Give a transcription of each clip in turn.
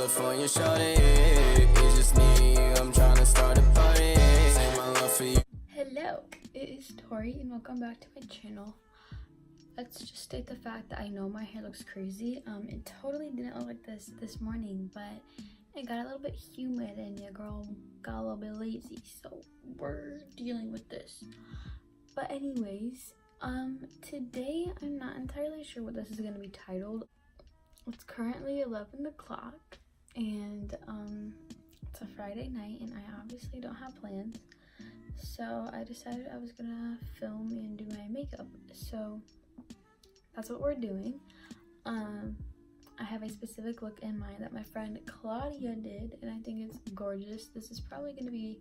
California shawty, it's just me, I'm trying to start a party. Say my love for you. Hello, it is Tori and welcome back to my channel. Let's just state the fact that I know my hair looks crazy. It totally didn't look like this morning, but it got a little bit humid and your girl got a little bit lazy, so we're dealing with this. But anyways, today I'm not entirely sure what this is going to be titled. It's currently 11 o'clock and it's a Friday night and I obviously don't have plans, so I decided I was gonna film and do my makeup. So that's what we're doing. I have a specific look in mind that my friend Claudia did and I think it's gorgeous. This is probably gonna be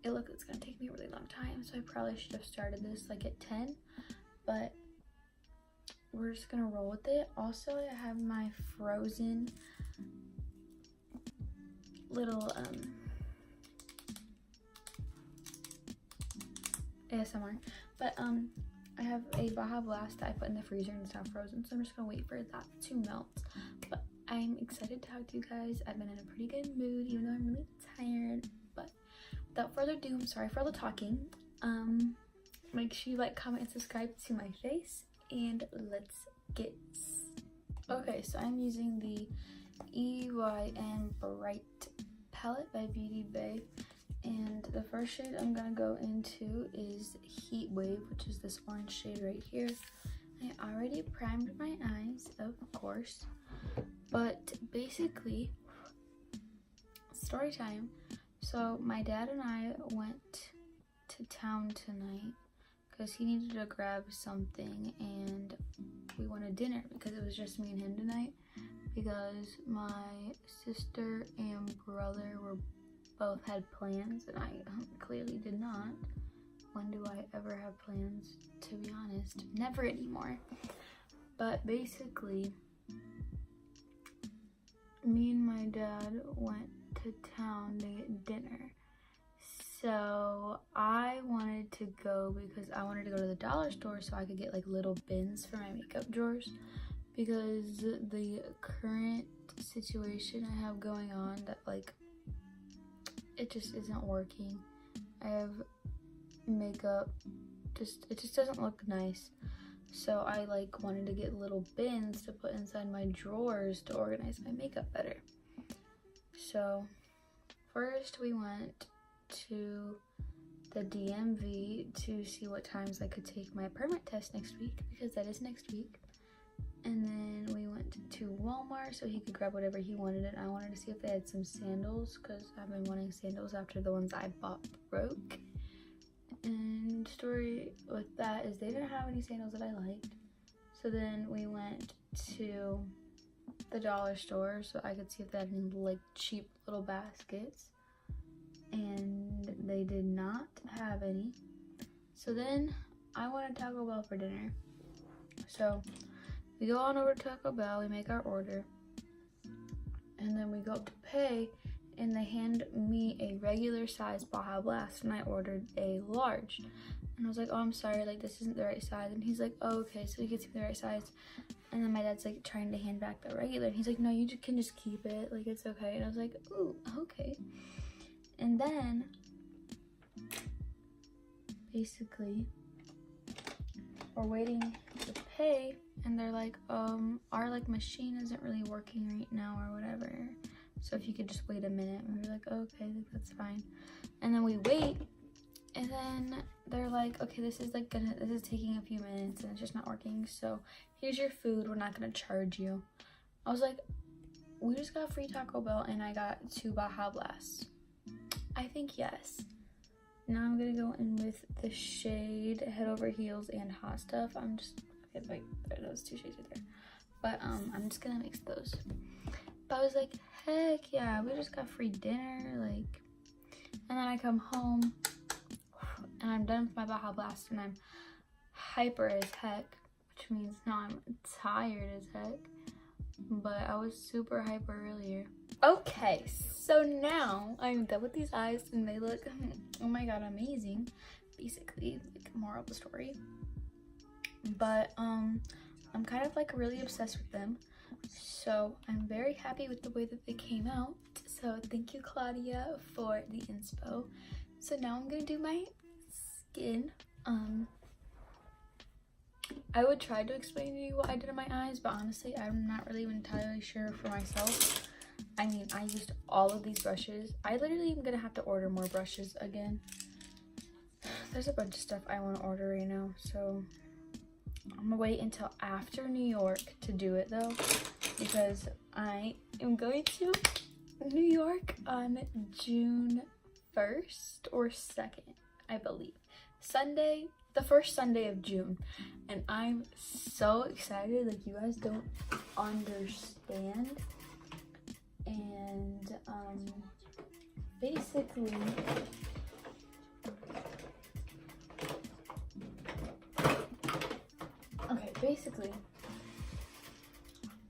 a look that's gonna take me a really long time, so I probably should have started this like at 10, but we're just gonna roll with it. Also, I have my Frozen little ASMR, but I have a Baja Blast that I put in the freezer and it's now frozen, so I'm just gonna wait for that to melt. But I'm excited to talk to you guys. I've been in a pretty good mood even though I'm really tired. But without further ado, I'm sorry for all the talking. Make sure you like, comment, and subscribe to my face, and let's get okay. So I'm using the EYN Bright palette by Beauty Bay, and the first shade I'm gonna go into is Heat Wave, which is this orange shade right here. I already primed my eyes, of course, but basically, story time. So my dad and I went to town tonight because he needed to grab something and we wanted dinner because it was just me and him tonight, because my sister and brother were both had plans and I clearly did not. When do I ever have plans, to be honest? Never anymore. But basically, me and my dad went to town to get dinner. So I wanted to go because I wanted to go to the dollar store so I could get like little bins for my makeup drawers, because the current situation I have going on, that like it just isn't working. I have makeup, it just doesn't look nice. So I like wanted to get little bins to put inside my drawers to organize my makeup better. So first we went to the DMV to see what times I could take my permit test next week, because that is next week. And then we went to Walmart so he could grab whatever he wanted, and I wanted to see if they had some sandals because I've been wanting sandals after the ones I bought broke. And story with that is they didn't have any sandals that I liked. So then we went to the dollar store so I could see if they had any like cheap little baskets, and they did not have any. So then I wanted Taco Bell for dinner. So we go on over to Taco Bell, we make our order, and then we go up to pay, and they hand me a regular size Baja Blast, and I ordered a large. And I was like, oh, I'm sorry, like this isn't the right size. And he's like, oh, okay, so he gets me the right size. And then my dad's like trying to hand back the regular, and he's like, no, you can just keep it, like it's okay. And I was like, ooh, okay. And then basically we're waiting to pay, and they're like, our like machine isn't really working right now or whatever, so if you could just wait a minute. And we were like, okay, that's fine. And then we wait, and then they're like, okay, this is taking a few minutes and it's just not working, so here's your food, we're not gonna charge you. I was like, we just got free Taco Bell and I got 2 Baja Blasts. I think yes. Now I'm gonna go in with the shade Head Over Heels and Hot Stuff. I'm just, okay, like, there are those 2 shades right there. But I'm just gonna mix those. But I was like, heck yeah, we just got free dinner, like. And then I come home and I'm done with my Baja Blast and I'm hyper as heck, which means now I'm tired as heck. But I was super hyper earlier. Okay, so now I'm done with these eyes and they look, oh my god, amazing. Basically, like, moral of the story. But I'm kind of like really obsessed with them. So I'm very happy with the way that they came out. So thank you, Claudia, for the inspo. So now I'm gonna do my skin. I would try to explain to you what I did in my eyes, but honestly, I'm not really entirely sure for myself. I mean, I used all of these brushes. I literally am gonna have to order more brushes again. There's a bunch of stuff I want to order right now, so I'm gonna wait until after New York to do it though, because I am going to New York on June 1st or 2nd, I believe. Sunday, the first Sunday of June, and I'm so excited, like you guys don't understand. And basically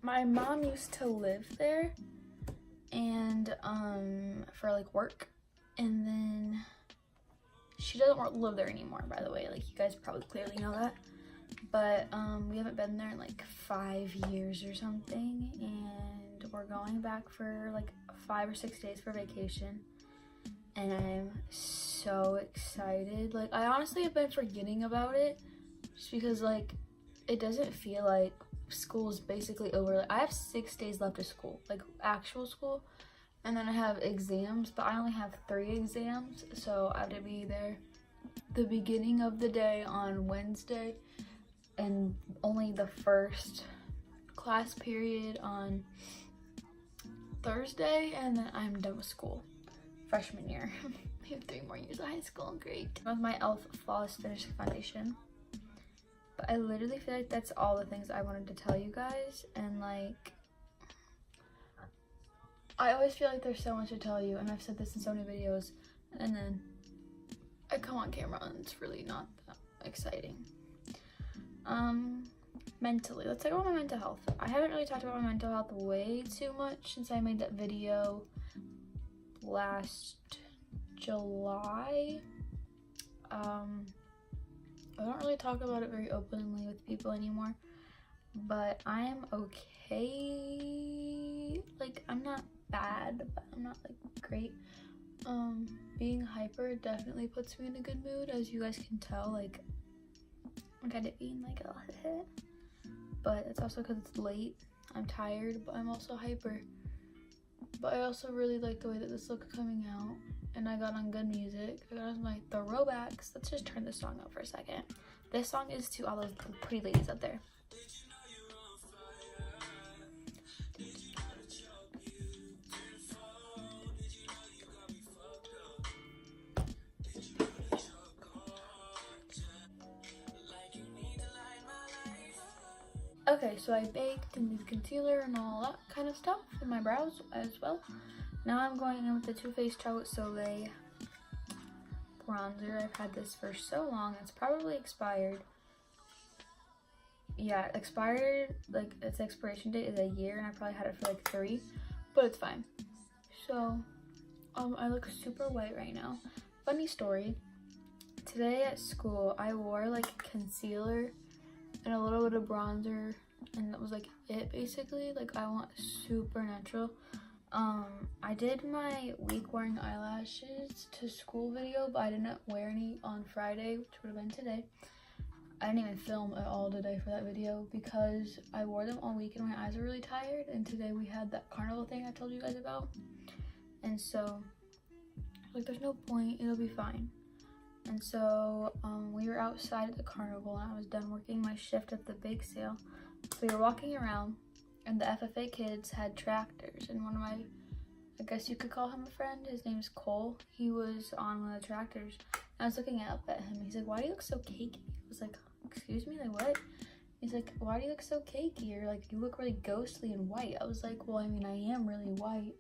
my mom used to live there, and for like work, and then she doesn't live there anymore, by the way, like you guys probably clearly know that. But we haven't been there in like 5 years or something, and we're going back for like 5 or 6 days for vacation, and I'm so excited. Like I honestly have been forgetting about it just because like it doesn't feel like school is basically over. Like I have 6 days left of school, like actual school, and then I have exams, but I only have 3 exams, so I have to be there the beginning of the day on Wednesday and only the first class period on Thursday, and then I'm done with school. Freshman year. I have 3 more years of high school. Great. With my e.l.f. Flawless Finish Foundation. But I literally feel like that's all the things I wanted to tell you guys, and like I always feel like there's so much to tell you, and I've said this in so many videos, and then I come on camera and it's really not that exciting. Mentally, let's talk about my mental health. I haven't really talked about my mental health way too much since I made that video last July. I don't really talk about it very openly with people anymore, but I am okay. Like I'm not bad, but I'm not like great. Being hyper definitely puts me in a good mood, as you guys can tell. Like I'm kind of being like a hit, but it's also because it's late. I'm tired, but I'm also hyper. But I also really like the way that this looks coming out, and I got on good music. I got on my throwbacks. Let's just turn this song up for a second. This song is to all those pretty ladies out there. Okay, so I baked and used concealer and all that kind of stuff in my brows as well. Now I'm going in with the Too Faced Chocolate Soleil bronzer. I've had this for so long, it's probably expired. Yeah, expired, like its expiration date is a year, and I probably had it for like 3, but it's fine. So, I look super white right now. Funny story, today at school, I wore like concealer and a little bit of bronzer, and that was like it basically. Like I want super natural. I did my week wearing eyelashes to school video, but I didn't wear any on Friday, which would have been today. I didn't even film at all today for that video because I wore them all week and my eyes were really tired, and today we had that carnival thing I told you guys about, and so like there's no point, it'll be fine. And so we were outside at the carnival, and I was done working my shift at the bake sale. So we were walking around, and the FFA kids had tractors, and one of my, I guess you could call him a friend, his name's Cole, he was on one of the tractors. I was looking up at him. He's like, "Why do you look so cakey?" I was like, "Excuse me, like what?" He's like, "Why do you look so cakey? Or like, you look really ghostly and white." I was like, "Well, I mean, I am really white."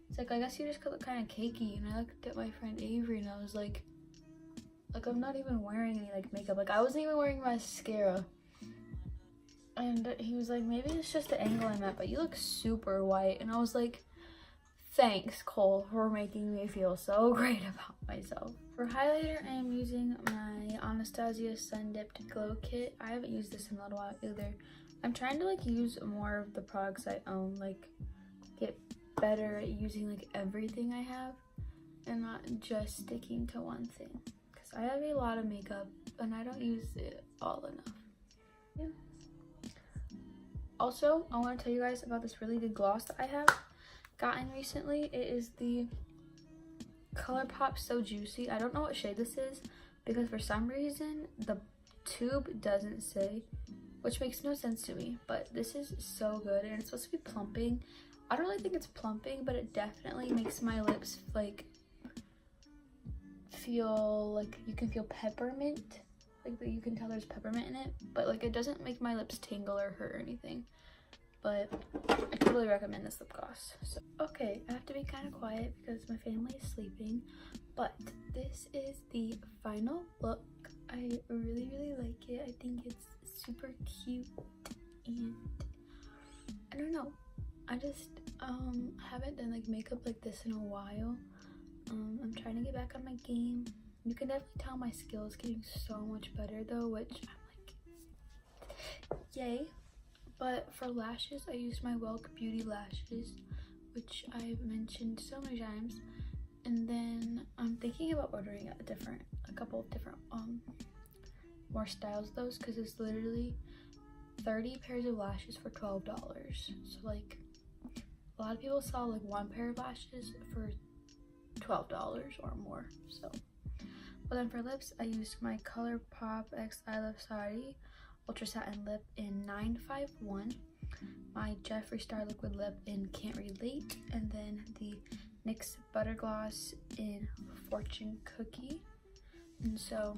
He's like, "I guess you just look kind of cakey." And I looked at my friend Avery, and I was like I'm not even wearing any like makeup. Like I wasn't even wearing mascara. And he was like, "Maybe it's just the angle I'm at, but you look super white." And I was like, "Thanks, Cole, for making me feel so great about myself." For highlighter, I am using my Anastasia Sun Dipped Glow Kit. I haven't used this in a little while either. I'm trying to like use more of the products I own, like get better at using like everything I have and not just sticking to one thing, because I have a lot of makeup and I don't use it all enough. Yeah. Also, I want to tell you guys about this really good gloss that I have gotten recently. It is the ColourPop So Juicy. I don't know what shade this is because for some reason the tube doesn't say, which makes no sense to me, but this is so good and it's supposed to be plumping. I don't really think it's plumping, but it definitely makes my lips like feel like you can feel peppermint, like you can tell there's peppermint in it, but like it doesn't make my lips tingle or hurt or anything. But I totally recommend this lip gloss. So, okay, I have to be kind of quiet because my family is sleeping, but this is the final look. I really like it. I think it's super cute and I don't know. I just haven't done like makeup like this in a while. I'm trying to get back on my game. You can definitely tell my skill is getting so much better though, which I'm like, yay. But for lashes, I used my Welk Beauty lashes, which I've mentioned so many times. And then I'm thinking about ordering a couple of different more styles of those, because it's literally 30 pairs of lashes for $12. So like a lot of people sell like one pair of lashes for $12 or more. So, but then for lips, I used my ColourPop X I Love Sari Ultra Satin Lip in 951, my Jeffree Star Liquid Lip in Can't Relate, and then the NYX Butter Gloss in Fortune Cookie. And so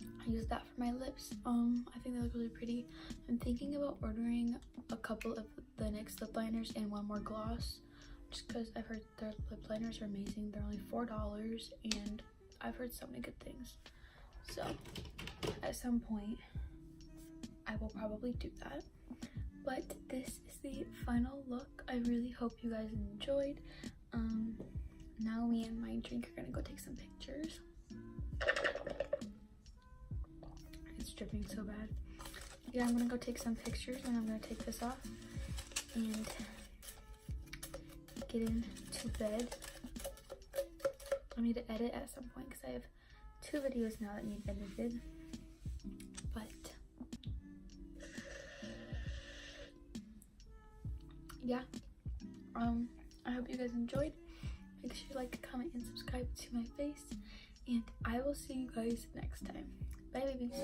I use that for my lips. I think they look really pretty. I'm thinking about ordering a couple of the NYX lip liners and one more gloss, just because I've heard their lip liners are amazing. They're only $4 and I've heard so many good things. So at some point I will probably do that. But this is the final look. I really hope you guys enjoyed. Now me and my drink are gonna go take some pictures. It's dripping so bad. Yeah, I'm gonna go take some pictures and I'm gonna take this off and get into bed. I need to edit at some point because I have 2 videos now that need edited. But yeah, I hope you guys enjoyed. Make sure you like, comment, and subscribe to my face, and I will see you guys next time. Bye, babies.